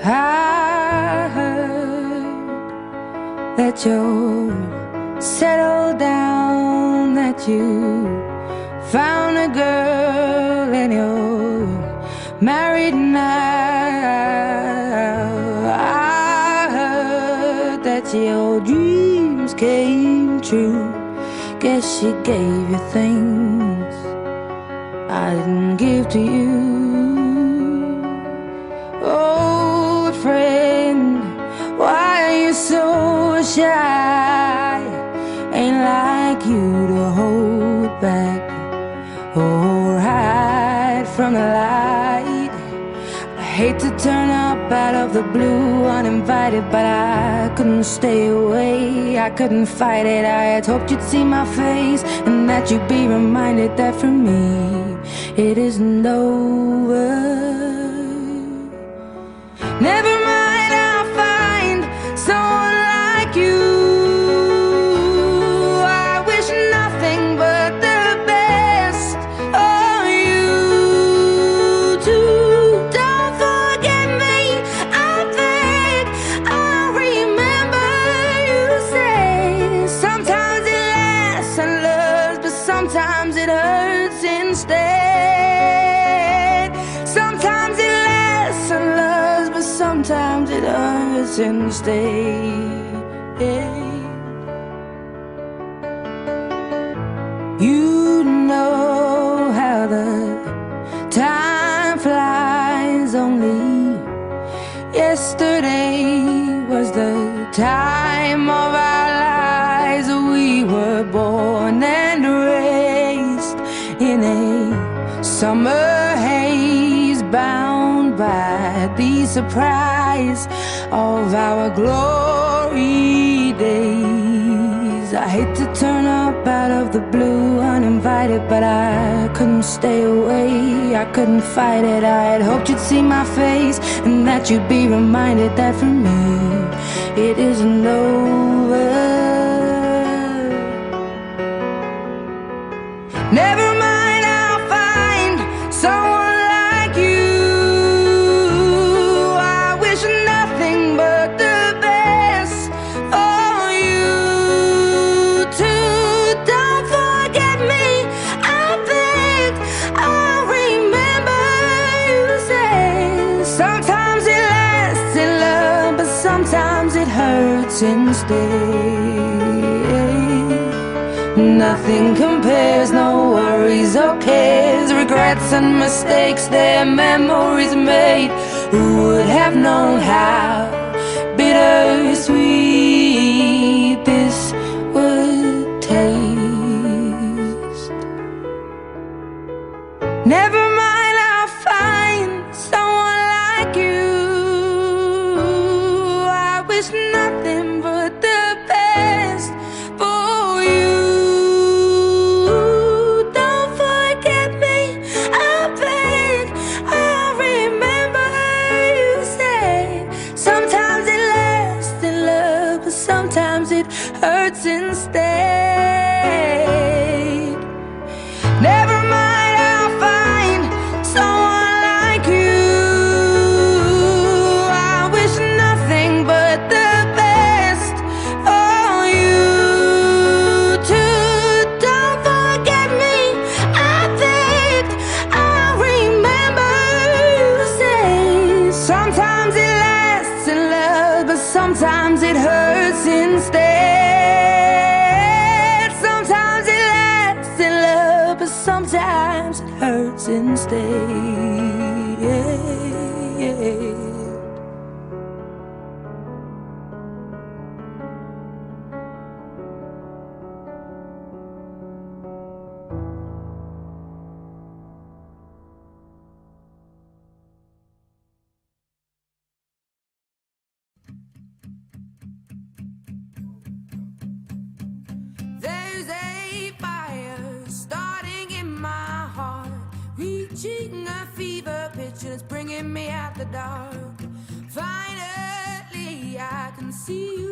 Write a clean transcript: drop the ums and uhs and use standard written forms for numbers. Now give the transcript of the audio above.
I heard that you're settled down, that you found a girl and you're married now. I heard that your dreams came true. Guess she gave you things I didn't give to you. Oh, friend, why are you so shy? Ain't like you to hold back or hide from the light. I hate to turn up out of the blue uninvited, but I couldn't stay away, I couldn't fight it. I had hoped you'd see my face and that you'd be reminded that for me it isn't over. Never mind, I'll find someone like you. I wish nothing but the best of you too. Don't forget me, I beg. I remember you say sometimes it lasts and loves, but sometimes it hurts instead. Sometimes it lasts and loves, but sometimes it hurts instead. You know how the time flies. Only yesterday was the time of our lives. We were born and raised in a summer haze, bound by the surprise of our glory days. I hate to turn up out of the blue uninvited, but I couldn't stay away, I couldn't fight it. I had hoped you'd see my face and that you'd be reminded that for me it isn't over. Never mind, I'll find someone like you. I wish nothing but the best for you too. Don't forget me, I beg. I remember you say sometimes it lasts in love, but sometimes it hurts instead. Nothing compares, no worries or cares, regrets and mistakes, their memories made. Who would have known how bittersweet this would taste? Never mind, I'll find someone like you. I wish nothing but the best for you. Don't forget me, I beg. I remember you say sometimes it lasts in love, but sometimes it hurts instead. Never mind, I'll find someone like you. I wish nothing but the best for you too. Don't forget me, I beg. I remember you say sometimes it lasts in love, but sometimes it hurts instead. Sometimes it lasts in love, but sometimes it hurts instead. There's a fire starting in my heart, reaching a fever pitch and it's bringing me out the dark. Finally I can see you